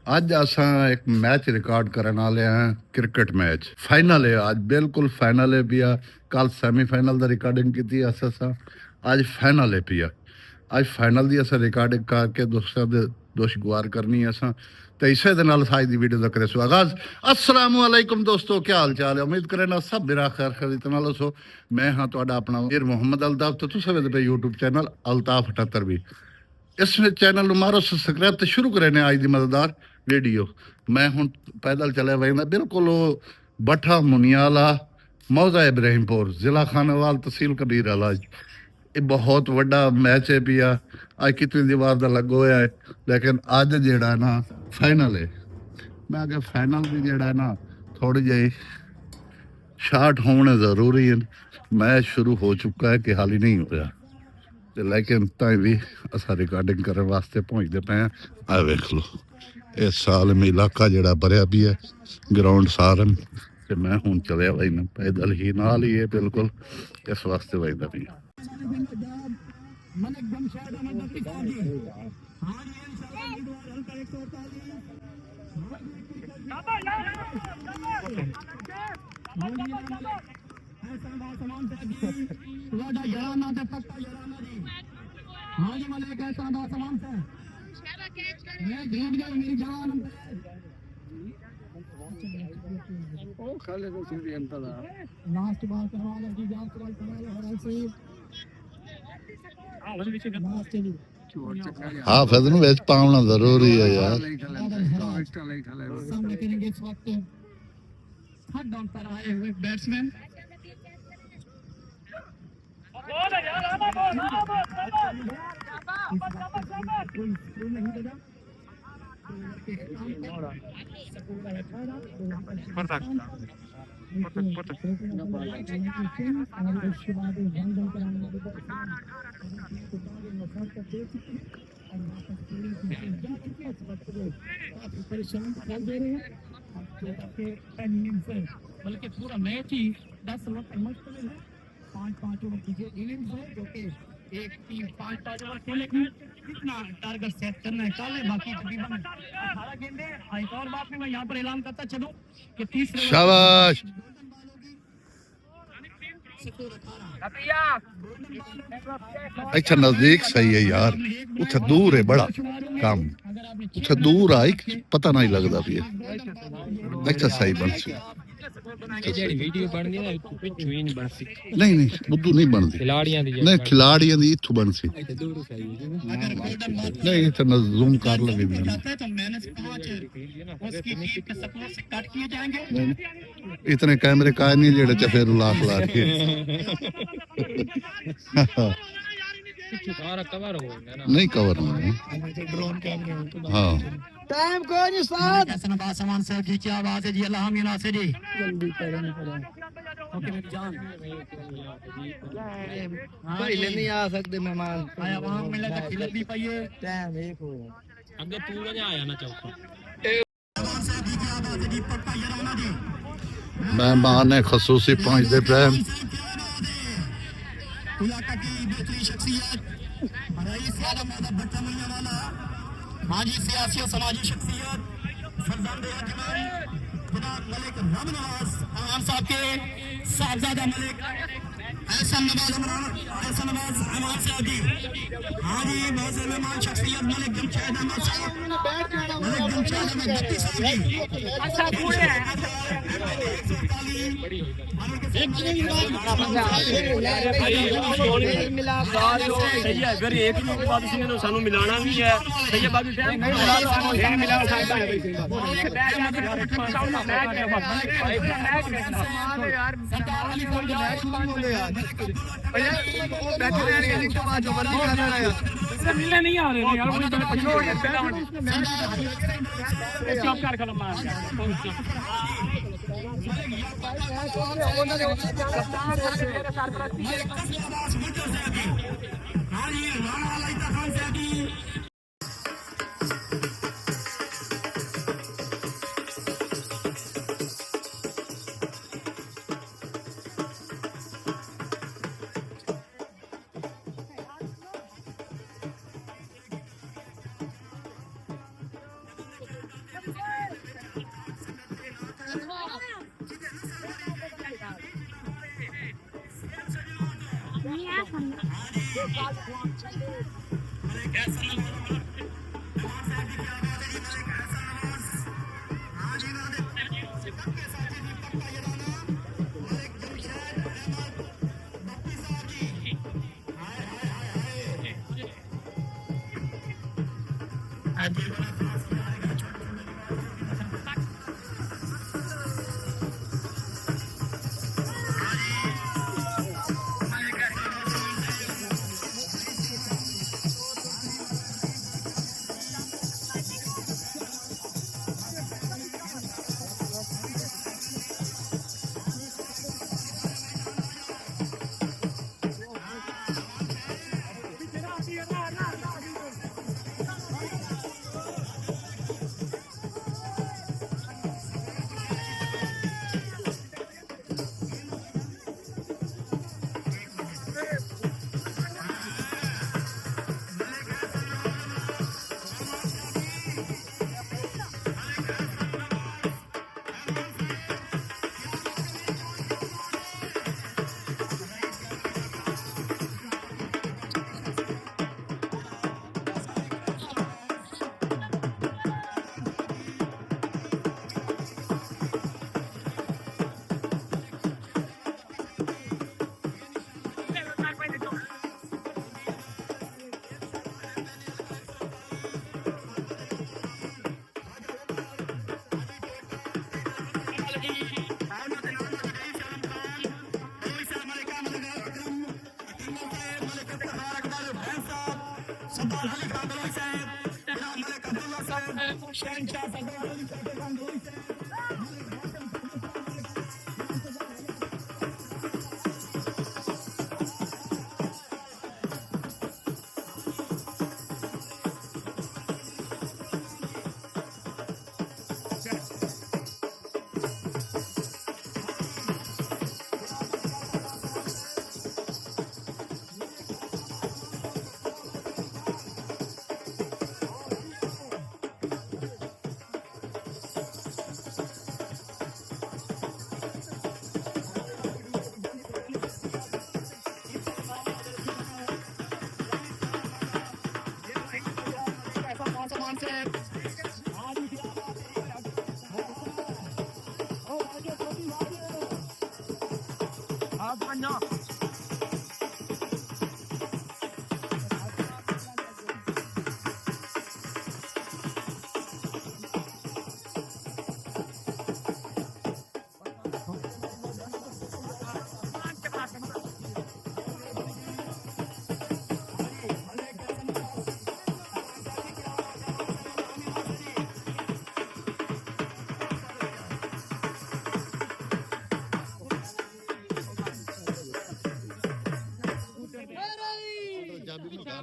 ਅੱਜ ਅਸਾਂ ਇੱਕ ਮੈਚ ਰਿਕਾਰਡ ਕਰਨ ਵਾਲੇ ਹਾਂ। ਕ੍ਰਿਕਟ ਮੈਚ ਫਾਈਨਲ ਹੈ ਅੱਜ, ਬਿਲਕੁਲ ਫਾਈਨਲ ਹੈ ਪਿਆ। ਕੱਲ ਸੈਮੀਫਾਈਨਲ ਦਾ ਰਿਕਾਰਡਿੰਗ ਕੀਤੀ ਅਸਾਂ, ਅੱਜ ਫਾਈਨਲ ਹੈ ਪਿਆ। ਅੱਜ ਫਾਈਨਲ ਦੀ ਅਸਾਂ ਰਿਕਾਰਡਿੰਗ ਕਰਕੇ ਦੋਸਤਾਂ ਦੇ ਦੋਸ਼ ਗੁਆਰ ਕਰਨੀ ਅਸਾਂ ਤੇ ਇਸੇ ਦੇ ਨਾਲ ਅੱਜ ਦੀ ਵੀਡੀਓ ਦਾ ਕਰੇ ਸੋ ਆਗਾਜ਼। अस्सलाम वालेकुम दोस्तों, क्या हाल चाल है? उम्मीद करें ना सब मेरा खैर खरीद नाल सो। मैं हाँ ਤੁਹਾਡਾ ਆਪਣਾ ਵੀਰ ਮੁਹੰਮਦ ਅਲਤਾਫ ਤੇ ਤੁਸੀਂ ਵੇਖਦੇ ਪਏ YouTube ਚੈਨਲ ਅਲਤਾਫ 78 ਵੀ। ਇਸ ਚੈਨਲ ਨੂੰ ਮਾਰੋ ਸਬਸਕ੍ਰਾਈਬ ਤੇ ਸ਼ੁਰੂ ਕਰੇ ਨੇ ਅੱਜ ਦੀ ਮਜ਼ੇਦਾਰ ਵੀਡੀਓ। ਮੈਂ ਹੁਣ ਪੈਦਲ ਚੱਲਿਆ ਵੈਂਦਾ ਬਿਲਕੁਲ ਬੱਠਾ ਮੁਨੀਆਲਾ ਮੌਜ਼ਾ ਇਬਰਾਹਿਮਪੁਰ ਜ਼ਿਲ੍ਹਾ ਖਾਨਾਵਾਲ ਤਹਿਸੀਲ ਕਬੀਰ ਵਾਲਾ। ਇਹ ਬਹੁਤ ਵੱਡਾ ਮੈਚ ਹੈ ਪਿਆ। ਅੱਜ ਕਿਤਨੀ ਦੀਵਾਰ ਦਾ ਲੱਗ ਹੋਇਆ ਹੈ, ਲੇਕਿਨ ਅੱਜ ਜਿਹੜਾ ਨਾ ਫਾਈਨਲ ਹੈ। ਮੈਂ ਕਿਹਾ ਫਾਈਨਲ ਵੀ ਜਿਹੜਾ ਨਾ ਥੋੜੀ ਜਿਹੀ ਸ਼ਾਰਟ ਹੋਣੇ ਜ਼ਰੂਰੀ ਹਨ। ਮੈਚ ਸ਼ੁਰੂ ਹੋ ਚੁੱਕਾ ਹੈ ਕਿ ਹਾਲ ਹੀ ਨਹੀਂ ਹੋਇਆ ਤੇ ਲੇਕਿਨ ਤਾਂ ਵੀ ਅਸਾਂ ਰਿਕਾਰਡਿੰਗ ਕਰਨ ਵਾਸਤੇ ਪਹੁੰਚਦੇ ਪਏ ਹਾਂ। ਆ ਵੇਖ ਲਓ ਇਹ ਸਾਲਮ ਇਲਾਕਾ ਜਿਹੜਾ ਭਰਿਆ ਵੀ ਹੈ ਗਰਾਊਂਡ ਸਾਰਨ ਤੇ ਮੈਂ ਹੁਣ ਚਲਿਆ ਬਾਈ ਨਾ ਪੈਦਲ ਹੀ ਨਾਲ ਹੀ ਹੈ ਬਿਲਕੁਲ ਇਸ ਵਾਸਤੇ ਵਜਦਾ ਵੀ। हाँ जी मलिक ऐसा सलाम से मैं जीत गया मेरी जान ओ खाले को सीधी अंतर लास्ट बार करवा लगी जान सवाल करवा लो हर से हां वही पीछे लास्ट चली हाँ फैजल ਨੂੰ ਵਿੱਚ ਪਾਉਣਾ ਜ਼ਰੂਰੀ ਹੈ यार। सामने करेंगे इस वक्त थर्ड डाउन पर आए हुए बैट्समैन परेशान कर दे रहे हैं बल्कि पूरा मैच ही 10 वक्त मुश्किल है। 5-5 ओवर की इनिंग्स है जो कि एक टीम 5-5 ओवर खेलेगी। कितना टारगेट सेट करना है कल बाकी तकरीबन 18 गेंदें। एक और बात भी मैं यहाँ पर ऐलान करता चलूं कि तीसरे शाबाश अच्छा नजदीक सही है यार, उसे दूर है बड़ा काम, उसे दूर आई पता नहीं लगता भी अच्छा सही बन सी वीडियो बन गई ना पिछू ही नहीं बन सी नहीं नहीं बुद्धू नहीं बनती खिलाड़ियां दी नहीं खिलाड़ियां दी इथों बन सी नहीं इतना जूम कर लगे भी इतने कैमरे का नहीं जेड़े च फिर लाख ला के सारा कवर हो गया ना नहीं कवर हो ड्रोन कैमरे हाँ टाइम को नहीं साथ ऐसा सामान से की क्या आवाज है जी अल्लाह मीना से जी जल्दी करें ओके मेरी जान भाई ले नहीं आ सकते मेहमान आया वहां मिला तो खिला भी पाइए टाइम एक हो अगर तू वजह आया ना चौका मेहमान ने खसूसी पहुंचते पे माजी सियासी और समाजी शख्सियत फरजांदे अजमान जनाब मलिक राम नवाज अमान साहब के साहबजादा मलिक ऐसा नवाज अमान साहब जी। हाँ जी मौजूद मेहमान शख्सियत मलिक जमशेद अहमद साहब, मलिक जमशेद अहमद भट्टी साहब जी। सही है फिर एक ही के बाद इसने तो सानू मिलाना भी है। सही है बाकी टाइम नहीं मिला सकता है यार सरकार वाली कोई मैच मान लो यार भैया वो बैठे रहने के बाद जो मर्जी कर रहा है यार इससे मिलने नहीं आ रहे यार वो छोड़ के स्टॉप कर खत्म मार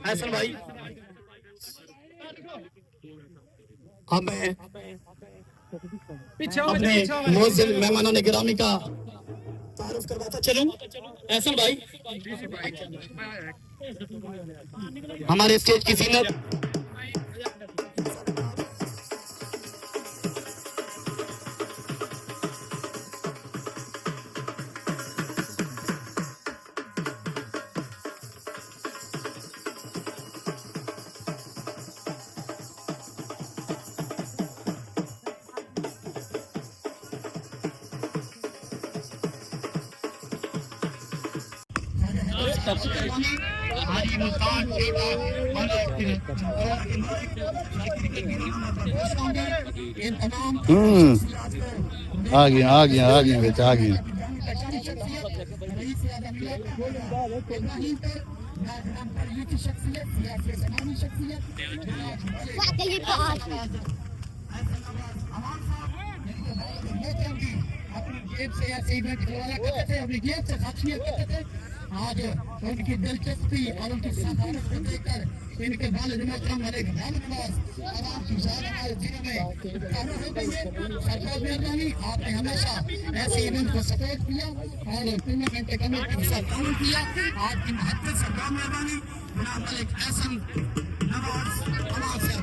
हसन भाई अब मैं अपने मोअज़्ज़िज़ मेहमानों ने गिरामी का तारुफ करवाता चलूं। हसन भाई हमारे स्टेज की जीनत आ गया बेच आ गया आज उनकी दिलचस्पी और उनकी सफारत को देखकर इनके वालिद मोहतरम मलिक मोहम्मद आवाम की हमारे जिले में कानून हो गई है। सरकार मेहरबानी आपने हमेशा ऐसे इवेंट को सपोर्ट किया और टूर्नामेंट कमेटी के साथ काम किया। आपकी महत्वपूर्ण सरकार मेहरबानी जनाब मलिक हसन नवाज अवाम से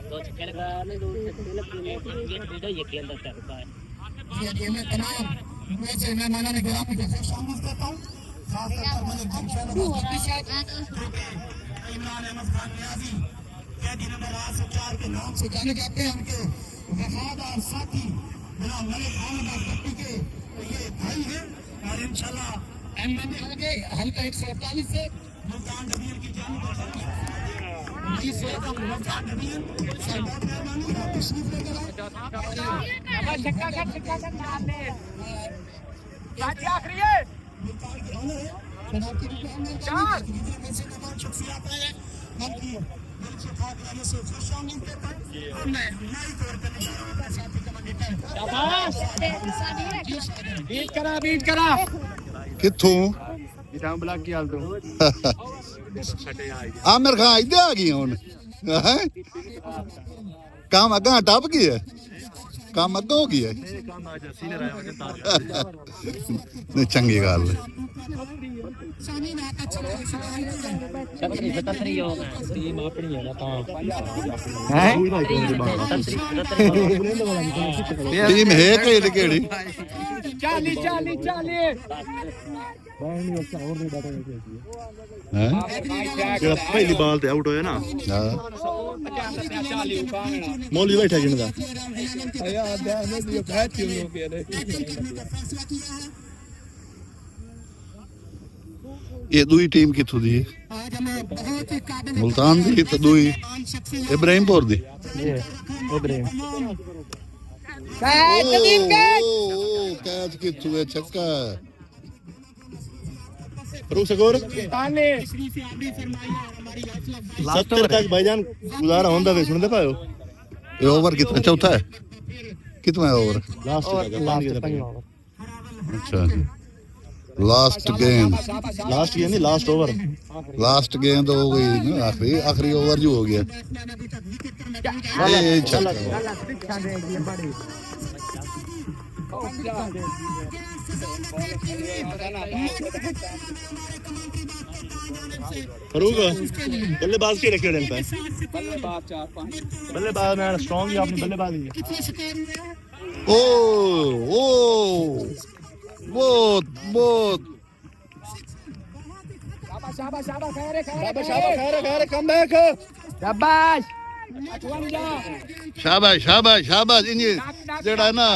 दो चक्कर लगा ले दो चक्कर लग गए ये अंदर तक है ये गेम में तमाम ऐसे मेहमानों ने गिरामी को खुश आमदीद करता हूँ। खासतौर पर मलिक जमशेद अब्बासी साहब, जो कि इमरान अहमद खान नियाजी कैदी नंबर 804 के नाम से जाने जाते हैं। उनके वफादार साथी जनाब मलिक अहमद भट्टी के ये भाई हैं और इंशाल्लाह एमएनए होंगे हल्का 148 से मुल्तान डबीर की जानिब से मुल्तान डबीर सर बहुत मेहरबानी आप तशरीफ लेकर आए। आखिरी है मुल्तान के ऑनर है जनाब की चार में से नवाज शख्सियत आए हैं। मन की दिल से खातिराने से खुश आमदीद करता हूं और मैं नई तौर पर निशानों का साथी कमांडेटर बीट करा कित्थों इतां ब्लॉक की हाल तो आमिर खान इधर आ गई हुन हैं काम अगा टप गया काम अगा हो गया नहीं चंगी गल टीम है केड़ी केड़ी 40 पहली बाल ते आउट होया ना मौली बैठा जिनदा ये दुई टीम किथों दी मुल्तान दी तो दुई इब्राहिमपुर दी कैच किथों है छक्का रूसगोर 70 तक भाईजान गुजारा होंदा वे सुनदे पायो ये ओवर कितना चौथा है कितना है ओवर लास्ट अच्छा लास्ट गेम नहीं लास्ट ओवर लास्ट गेम तो हो गई ना आखिरी ओवर जो हो गया ये छक्का फरूक बल्लेबाज के रखे पे बल्लेबाज मैं स्ट्रांग ही अपनी बल्लेबाजी ओ बहुत बहुत शाबाश कम बैक शाबाश शाबाश शाबाश शाबाश इंजी जेड़ा है ना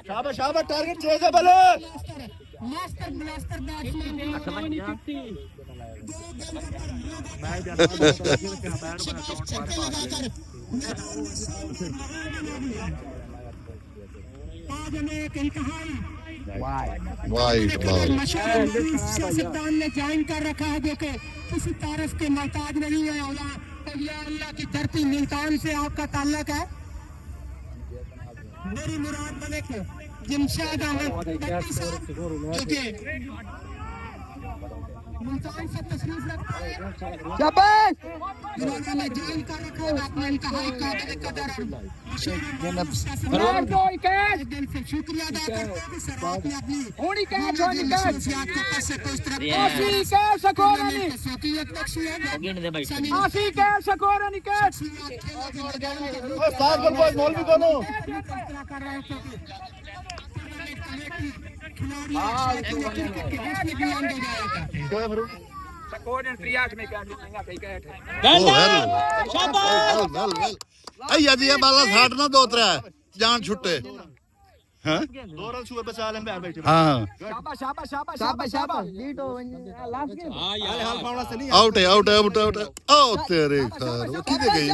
शाबाश टारगेट चाहिए भले मास्टर ब्लास्टर आज हमें एक इंतहाई वाइट बॉल सियासतदान ने ज्वाइन कर रखा है जो कि किसी तारीफ के मोहताज नहीं है औला तो ये अल्लाह की धरती मुल्तान से आपका ताल्लुक है। मेरी मुराद मलिक जमशेद अहमद भट्टी साहब जो कि मुल्तान से तशरीफ रखते हैं शाबाश जिन्होंने ज्वाइन कर रखा है अपने इंतहाई काबिल कदर दिल से शुक्रिया अदा करते हैं कि सर आपने अपनी होनी कैच शख्सियत को पैसे को इस तरह आसी कैच सकोर नहीं शौकियत बख्शी है आसी कैच सकोर नहीं कैच सात बॉल मौलवी दोनों कर रहे हैं सकोर ने प्रियाज में कैच लेंगे कई कैच शाबाश आई जी ये बाला साठ ना दो त्रै जान छुट्टे हैं 2 रन छुए बचा लें बैठे हां शाबाश लीड हो लास्ट गेम हाल पावड़ा से नहीं आउट है ओ तेरे खैर वो किधर गई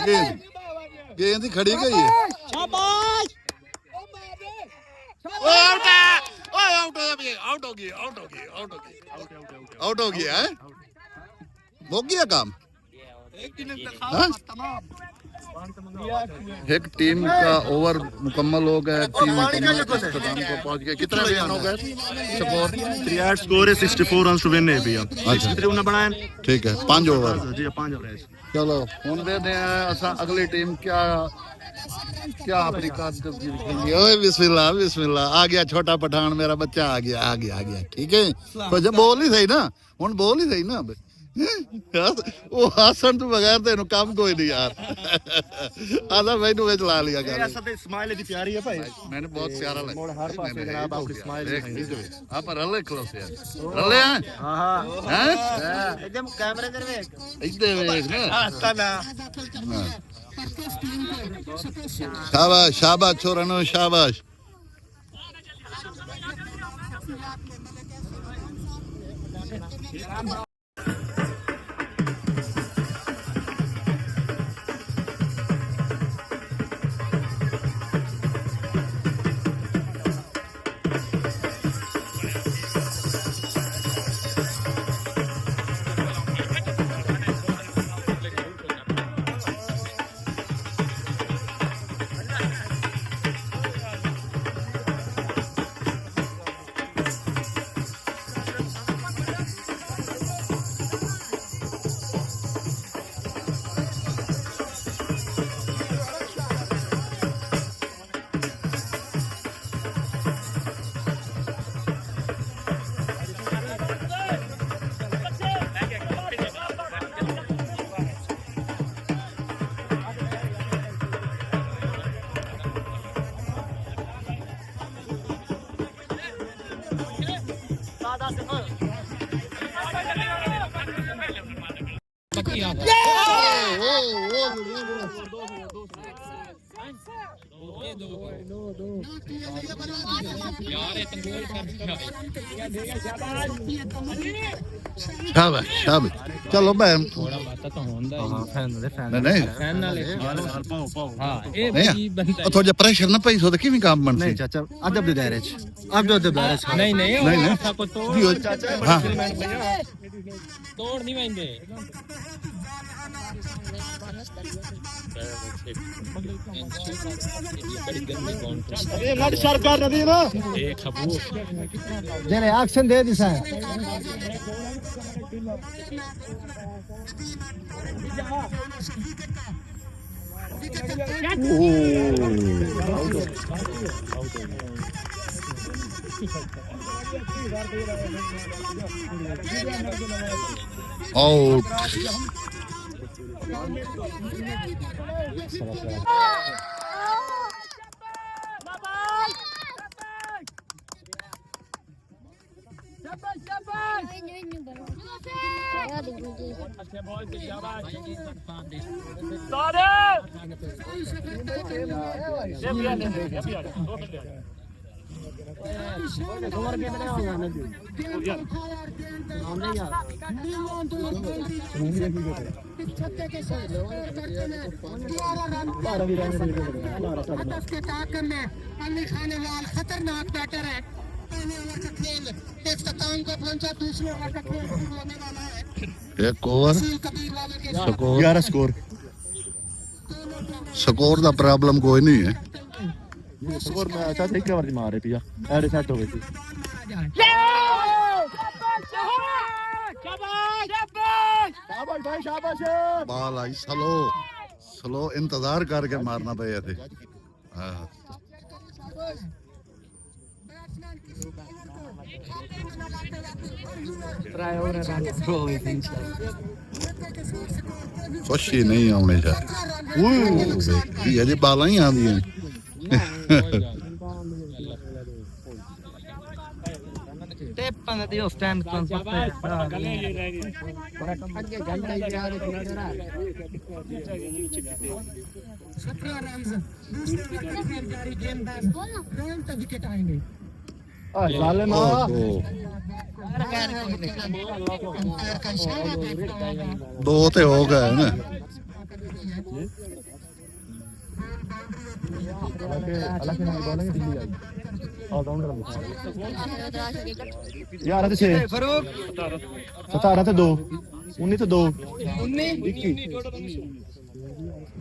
गेंद ही खड़ी गई है शाबाश आउट हो गया है हो गया काम एक टीम का ओवर मुकम्मल हो गया टीम मुकम्मल इख्तिताम को पहुंच गया कितने रन हो गए स्कोर 3 स्कोर है 64 रन विन है भैया अच्छा कितने बनाए ठीक है 5 ओवर जी 5 ओवर है चलो हुन दे दे असा अगली टीम क्या अफ्रीका ओए बिस्मिल्लाह आ गया छोटा पठान मेरा बच्चा आ गया ठीक है तो जब बोल ही सही ना हुन बोल ही सही ना ਉਹ ਹਾਸਣ ਤੋਂ ਬਗੈਰ ਤੇ ਇਹਨੂੰ ਕੰਮ ਕੋਈ ਨਹੀਂ ਯਾਰ ਆਦਾ ਮੈਨੂੰ ਵਿੱਚ ਲਾ ਲਿਆ ਗੱਲ ਅਸਲ ਤੇ ਸਮਾਈਲ ਦੀ ਪਿਆਰੀ ਹੈ ਭਾਈ ਮੈਨੂੰ ਬਹੁਤ ਪਿਆਰਾ ਲੱਗਦਾ ਮੋੜ ਹਰ ਪਾਸੇ ਜਨਾਬ ਆਪਣੀ ਸਮਾਈਲ ਆਪਾਂ ਰੱਲੇ ਖਲੋਸੇ ਆ ਰੱਲੇ ਆ ਹਾਂ ਹੈ एकदम कैमरे दे ਵੇਖ ਇੱਥੇ ਵੇਖ ਨਾ ਹੱਸਦਾ ਨਾ ਸ਼ਾਬਾਸ਼ ਸ਼ਾਬਾਸ਼ ਛੋਰਾਂ ਨੂੰ ਸ਼ਾਬਾਸ਼ ਸ਼ਾਬਾਸ਼ ਸ਼ਾਬਾਸ਼ ਚਲੋ ਭੈਣ ਥੋੜਾ ਬਾਤਾ ਤਾਂ ਹੁੰਦਾ ਹਾਂ ਫੈਨ ਦੇ ਫੈਨ ਨਹੀਂ ਫੈਨ ਨਾਲ ਹਾਂ ਇਹ ਨਹੀਂ ਬਈ ਬੰਦਾ ਉਹ ਥੋੜਾ ਪ੍ਰੈਸ਼ਰ ਨਾ ਪਈ ਸੋ ਤੇ ਕਿਵੇਂ ਕੰਮ ਬਣਸੀ ਨਹੀਂ ਚਾਚਾ ਅਦਬ ਦੇ ਦਾਇਰੇ ਚ ਅਦਬ ਦੇ ਦਾਇਰੇ ਚ ਨਹੀਂ ਨਹੀਂ ਨਹੀਂ, ਨਹੀਂ। ਉਹ ਕੋ ਤੋੜ ਜੀ ਉਹ ਚਾਚਾ ਹਾਂ ਤੋੜ ਨਹੀਂ ਪੈਂਦੇ ਇਹ ਨਟ ਸਰਕਾਰ ਨਦੀ ਨਾ ਇਹ ਖਬੂ ਜਿਹੜੇ ਐਕਸ਼ਨ ਦੇ ਦਿਸਾ ਆਊਟ खतरनाक बैटर है पहले ओवर का खेल इख्तिताम को पहुंचा दूसरे ओवर का खेल शुरू होने वाला है ਇੱਕ ਓਵਰ कबीर वाले के ਸਕੋਰ 11 ਸਕੋਰ ਸਕੋਰ ਦਾ ਪ੍ਰੋਬਲਮ ਕੋਈ ਨਹੀਂ ਹੈ ਸਕੋਰ ਮੈਂ ਚਾਚਾ ਇੱਕ ਵਾਰ ਦੀ ਮਾਰ ਰਹੀ ਪਿਆ ਐਡ ਸੈੱਟ ਹੋ ਗਈ ਸੀ ਸ਼ਾਬਾਸ਼ ਭਾਈ ਸ਼ਾਬਾਸ਼ ਬਾਲ ਆਈ ਸਲੋ ਸਲੋ ਇੰਤਜ਼ਾਰ ਕਰਕੇ ਮਾਰਨਾ ਪਿਆ ਤੇ ਹਾਂ ਸੋਸ਼ੀ ਨਹੀਂ ਆਉਣੇ ਜਾ ਇਹ ਅਜੇ ਬਾਲਾਂ ਹੀ ਆਉਂਦੀਆਂ ਟੇਪਾਂ ਦੇ ਉਸ ਟਾਈਮ ਤੋਂ विकेट आएंगे ਜ਼ਾਲਮਾ ਦੋ ਤੇ ਹੋ ਗਏ ਨਾ ਅੱਲਾ ਕੇ ਨਾਲ ਬੋਲਾਂਗੇ ਦਿੱਲੀ ਆਈ ਆਲ ਰਾਉਂਡਰ 11 ਤੇ 6 ਫਰੂਕ 17 ਤੇ 2 19 ਤੇ 2 19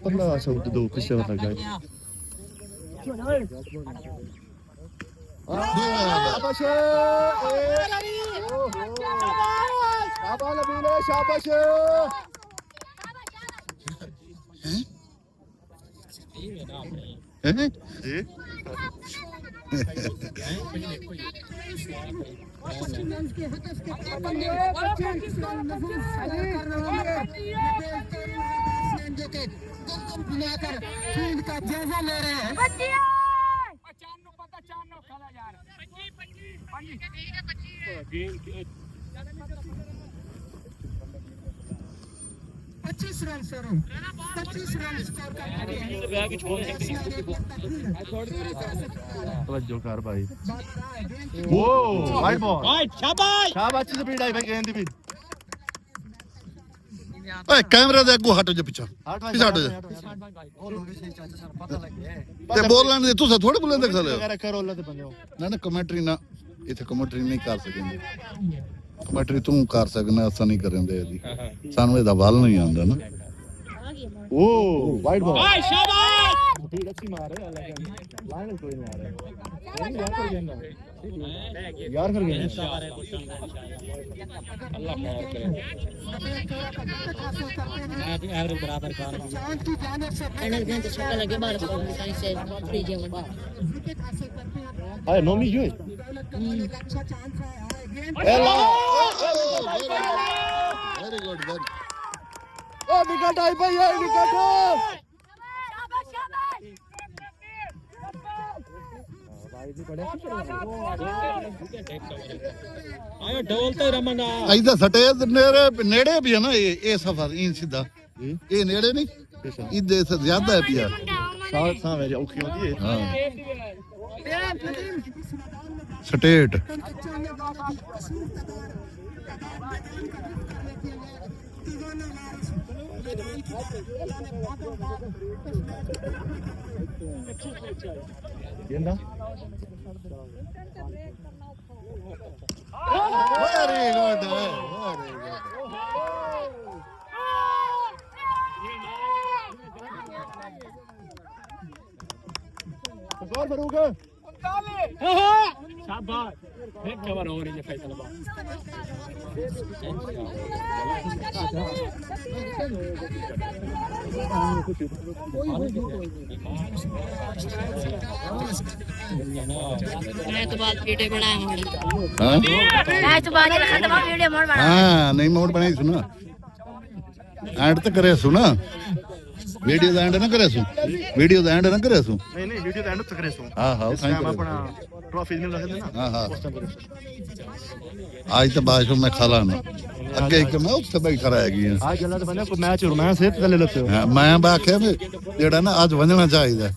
15 ਸੌ ਤੇ 2 ਕਿਸੇ ਵਕਤ ਗਏ ਸ਼ਾਬਾਸ਼ ਸ਼ਾਬਾਸ਼ ਨਬੀਲੇ ਸ਼ਾਬਾਸ਼ ਹੈਂ? का जायजा ले रहे हैं। पच्चीस रन स्कोर 25 रन स्कोर तवज्जो कर भाई वो वाइड बॉल शाबाश शाबाश अच्छी स्पीड आई भाई गेंद दी भी ਓਏ ਕੈਮਰੇ ਦੇ ਅੱਗੋਂ ਹਟ ਜਾ ਪਿੱਛਾ ਪਿੱਛੇ ਹਟ ਜਾ ਤੇ ਬੋਲਣ ਦੇ ਤੁਸੀਂ ਥੋੜੇ ਬੋਲਣ ਦੇ ਖਲੇ वगैरह करो अल्लाह ते बंदे ਨਾ ਨਾ ਕਮੈਂਟਰੀ ਨਾ ਇੱਥੇ ਕਮੈਂਟਰੀ ਨਹੀਂ ਕਰ ਸਕਦੇ ਕਮੈਂਟਰੀ ਤੂੰ ਕਰ ਸਕਣਾ ਅਸਾਂ ਨਹੀਂ ਕਰਾਂਦੇ ਇਹਦੀ ਸਾਨੂੰ ਇਹਦਾ ਵੱਲ ਨਹੀਂ ਆਉਂਦਾ ਨਾ ओ वाइड बॉल शाबाश ठीक अच्छी मार है लाइन कोई नहीं आ रहा यार कर गए अल्लाह खैर करे मैं तो एवरेज बराबर कर एनएल गेंद छक्का लगे बाहर साइड से फ्री गेम बाहर हाय नोमी जो वेरी गुड वेरी ओ विकेट आई भाई ये विकेट आयो ढोल तो रमना ਇਹਦਾ ਸਟੇ ਨੇੜੇ ਵੀ ਹੈ ਨਾ ਇਹ ਸਫਰ ਇਹ ਸਿੱਧਾ ਇਹ ਨੇੜੇ ਨਹੀਂ ਇਹਦੇ ਸੇ ਜ਼ਿਆਦਾ ਹੈ ਪਿਆ साथ मेरी औखी होती है ਹਾਂ ਸਟੇਟ गेंदा very good very good score Farooq शाबाश एक कवर हो रही है फैसलाबाद मैं तो बाद वीडियो बनाया हूं हाँ मैं तो बाद खत्म वीडियो मोड़ बना हाँ नहीं मोड बनाई सुना एंड तो करे सुना वीडियो दा एंड ना करे सु वीडियो दा एंड ना करे सु नहीं नहीं वीडियो एंड तक करे सो हाँ हाँ इस टाइम अपना ट्रॉफी मिल रहे थे ना हाँ हाँ उस टाइम करे आज तो बारिश में खाला ना अगे एक मैं उत्थे बैठा रह गई आज गल्ला तो बने को मैच रोमांस है तो ले लेते हो हाँ मैं बाखे में जेड़ा ना आज वंजना चाहिए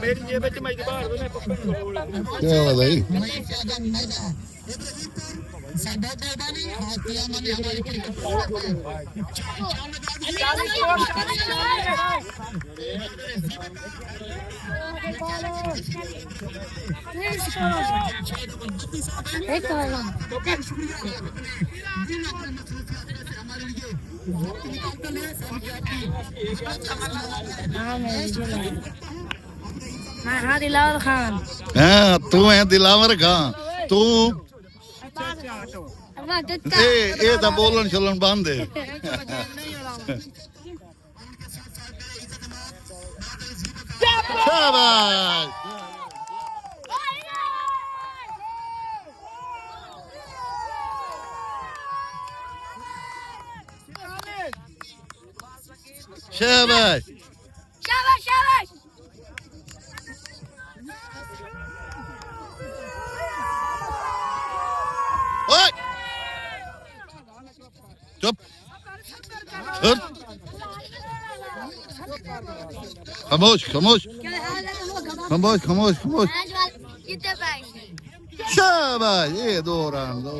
मेरी जेब में मैं बाहर मैं पकड़ क्या बताई एक हाँ दिलावर खान हाँ तू है दिलावर खान तू ए दा बोलन चलन बंद है शाबाश शाबाश शाबाश शाबाश ओए चुप चुप खामोश खामोश खामोश खामोश खामोश कितने पैसे शाबाश ये दो रन दो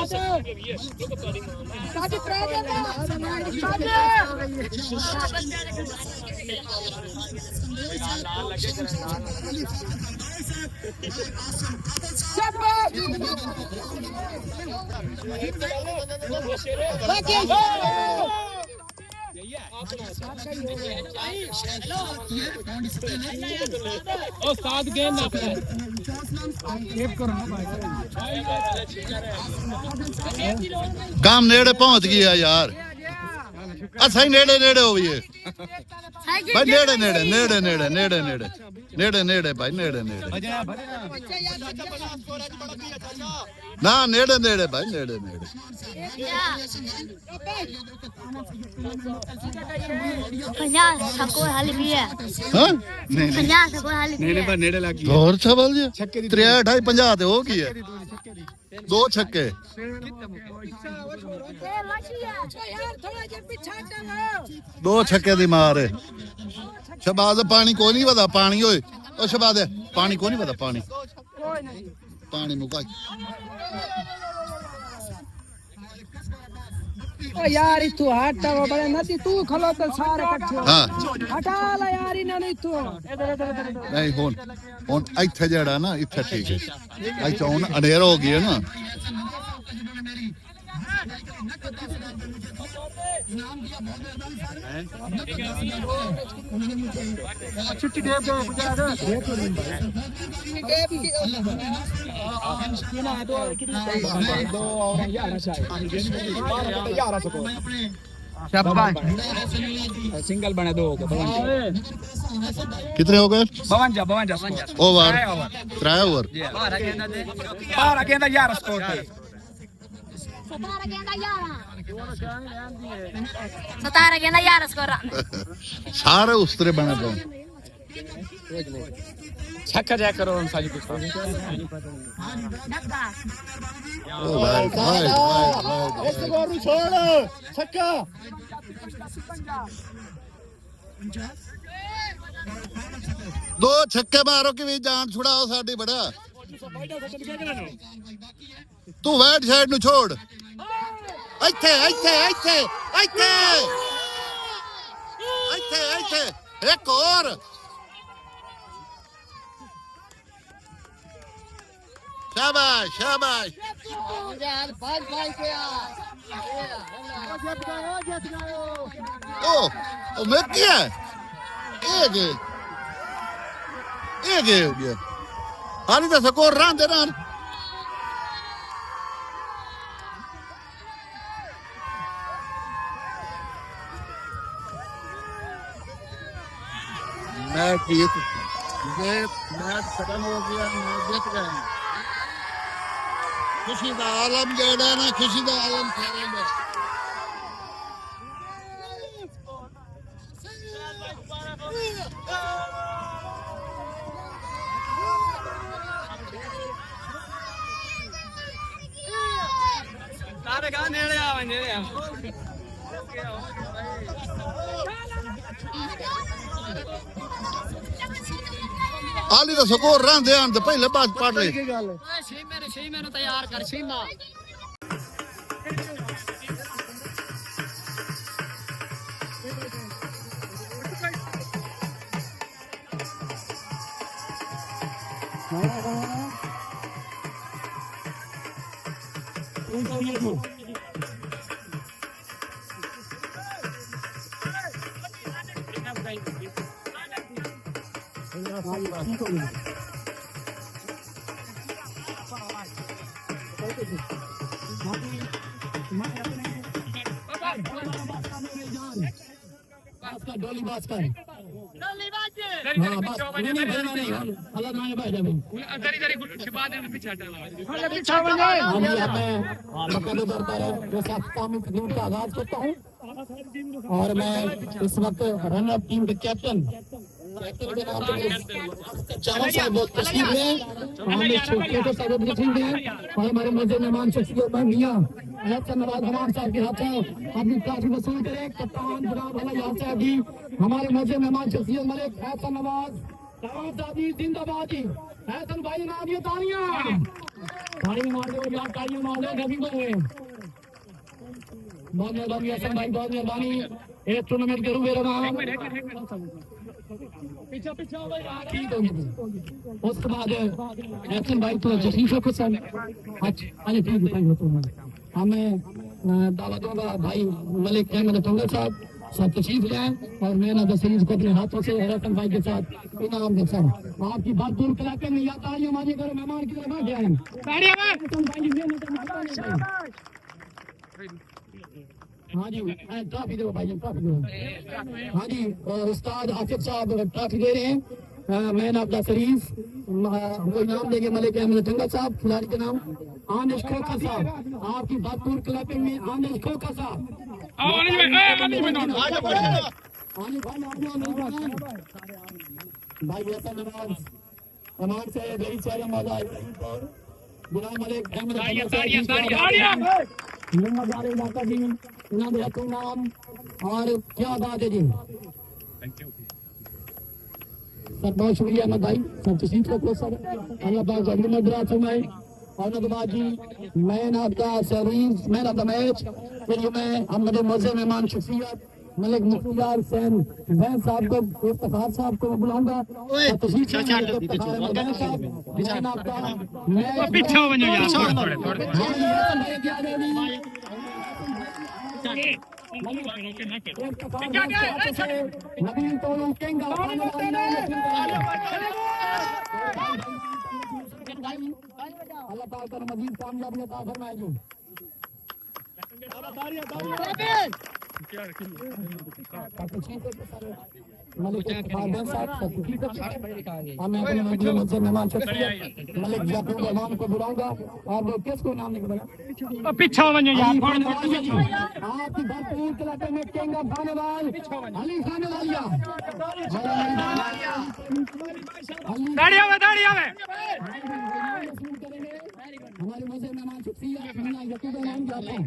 साथ उस्ताद गेंद ना काम नेड़े पहुंच गया यार सही नेड़े नेड़े हो गए भाई नेड़े नेड़े नेड़े नेड़े नेड़े नेड़े नेड़े नेड़े भाई नेड़े नेड़े ना नेड़े नेड़े भाई नेड़े नेड़े स्कोर हाल भी है हाँ 50 स्कोर हाल भी है नेड़े लग गई और सवाल जी 53 50 हो गई है 2 छक्के दो छक्के दी मार है शबाज पानी को नहीं पता पानी होए ओ शबाज पानी को नहीं पता पानी पानी मुका ओ यार तू हटा वो बड़े नती तू खलो तो सारे इकट्ठे हां हटा ला यार इन्हें नहीं तू नहीं हुन इथे जड़ा ना इथे ठीक है इथे हुन अंधेर हो गया ना छुट्टी दे दो गुजार दो और 11 शाबाश सिंगल बने 2 हो गए कितने हो गए 52 ओवर 3 ओवर 12 गेंदा 11 स्कोर 17 गेंदा 11 स्कोर सारे उस तरह बने तो छक्का जाया करो हम साजी कुछ ओ भाई भाई इस गोरू छोड़ छक्का दो छक्के मारो कि भी जान छुड़ाओ साडी बड़ा तू वेट साइड नु छोड़ ਇੱਥੇ ਇੱਥੇ ਇੱਥੇ ਇੱਥੇ ਇੱਥੇ ਇੱਥੇ ਇੱਕ ਹੋਰ शाबाश शाबाश ओ मैं क्या ये हो गया हाली तो score run they run match खत्म हो गया मैच जीत गए खुशी का आलम जेड़ा ना खुशी का आलम करेंगे सारे गा नेड़े आवे नेड़े आ आली तो स्कोर रन दे आन ते पहले बात पढ़ ले छे मेरे तैयार कर सीमा डोली बात कर हां बस नहीं नहीं अल्लाह माने भाई जब जरी जरी शिबाद ने पीछे हटा हम यहाँ पे मक्का दरबार के साथ काम का आगाज करता हूँ और मैं इस वक्त रन अप टीम के कैप्टन चावल साहब बहुत तशरीफ है हमें छोटे को स्वागत करेंगे और हमारे मजे मेहमान शख्सियत मियां नवाज हमारे साहब के हाथों अपनी काफी वसूल करें कप्तान जनाब याद साहब जी हमारे मजे मेहमान शख्सियत मलिक हैसन नवाज साहब जिंदाबाद जी हैसन भाई नाम ये तालियां तालियां मार दो यार तालियां मार दो कभी को बहुत मेहरबानी हसन भाई, बहुत मेहरबानी। एक टूर्नामेंट के रूबे रहा उसके बाद हसन भाई तो जशीफो को सब अरे ठीक है हमें दावा दूंगा भाई मलिक अहमद टंगल साहब सब तशरीफ ले आए और मैं ना सीरीज को अपने हाथों से हसन भाई के साथ इनाम दे सकूं। आपकी बात दूर कराते हैं या तालियां हमारे घर मेहमान की तरह बैठ जाए। हाँ जी ट्रॉफी दो भाई, ट्रॉफी दो। हाँ जी उस्ताद आसिफ साहब ट्रॉफी दे रहे हैं मैन ऑफ द सीरीज। वो इनाम देंगे मलिक अहमद टंगल साहब, खिलाड़ी के नाम आनिश खोखा साहब। आपकी बातपूर क्लबिंग में आनिश खोखा साहब भाई ऐसा नवाज अमान से गरीब सारे मौला गुलाम मलिक अहमद इलाका जी इन्होंने नाम और क्या बात है जी। सर बहुत शुक्रिया अहमद भाई सब तशरीफ रखो सर। अल्लाह पाक अगली मदरा फरमाए। और नदबाज ji man of the series man of the match फिर मैं हमारे मौजूद मेहमान शख्सियत मलिक मुख्तार हुसैन वैन साहब को इफ्तिखार साहब को मैं बुलाऊंगा। अल्लाह पाक को मजीद कामयाबी अता फरमाए जी। मलिक मेहमान मलिक याकूब इमाम को बुलाऊंगा और वो किसको नाम नहीं बोला पीछा वञो यार आपकी भरपूर इलाके में केंगा खानेवाल अली खानेवालिया हमारे मजे मेहमान शुक्रिया याकूब इमाम जाते हैं।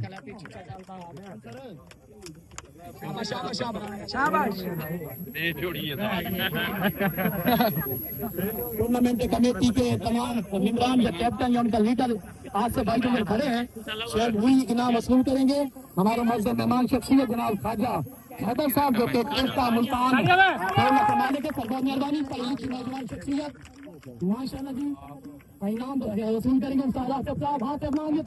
टूर्नामेंट कमेटी के तमाम मेंबरान या कैप्टन या उनका लीडर आज से भाई में खड़े हैं शायद वही इनाम वसूल करेंगे। हमारे मौजूद मेहमान शख्सियत जनाब ख्वाजा हैदर साहब जो कि कोटा मुल्तान कमाने के बहुत मेहरबानी पहली की नौजवान शख्सियत माशाल्लाह जी इनाम वसूल करेंगे। सारा साहब हाथ मांगे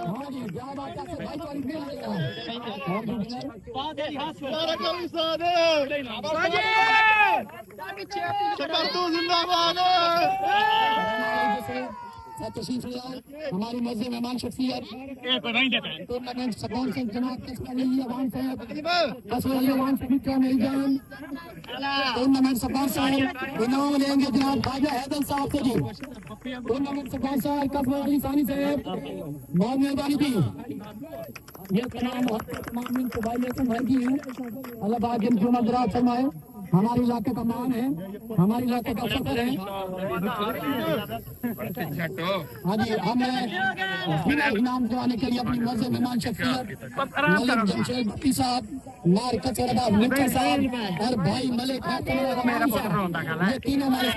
हाँ जी क्या बात है भाई हमारी मस्जिद मेहमान शख्सियत टूर्नामेंट स्पॉन्सर जनाब टूर्नामेंट स्पॉन्सर इनाम लेंगे जनाब ख्वाजा हैदर साहब से जी। टूर्नामेंट स्पॉन्सर कसबा अली सानी साहब बहुत मेहरबानी थी। ये तमाम भाई जी हैं अल्लाह पाक जिनकी उम्र दराज फरमाए। हमारे इलाके का मान है हमारे इलाके का फख्र है। हाँ जी हम इनाम दिलाने के लिए अपनी मस्जिद मेहमान शख्सियत मलिक जमशेद भट्टी साहब नार कचरदा मिट्टी साहब और भाई मलिक ये तीनों हमारे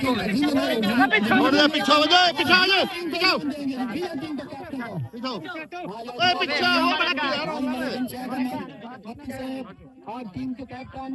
और टीम के कैप्टन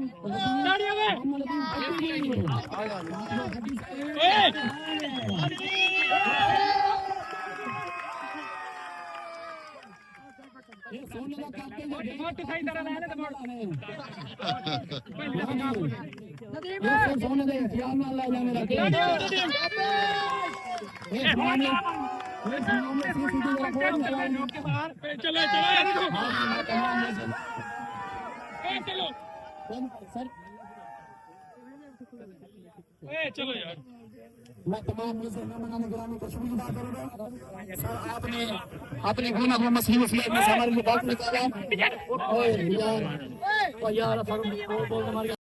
चलो यार मैं तमाम मनाने गिराने को शुक्रिया करूंगा। सर आपने अपने गुना को मसली में हमारे लिए बात निकाला और यार बोल हमारे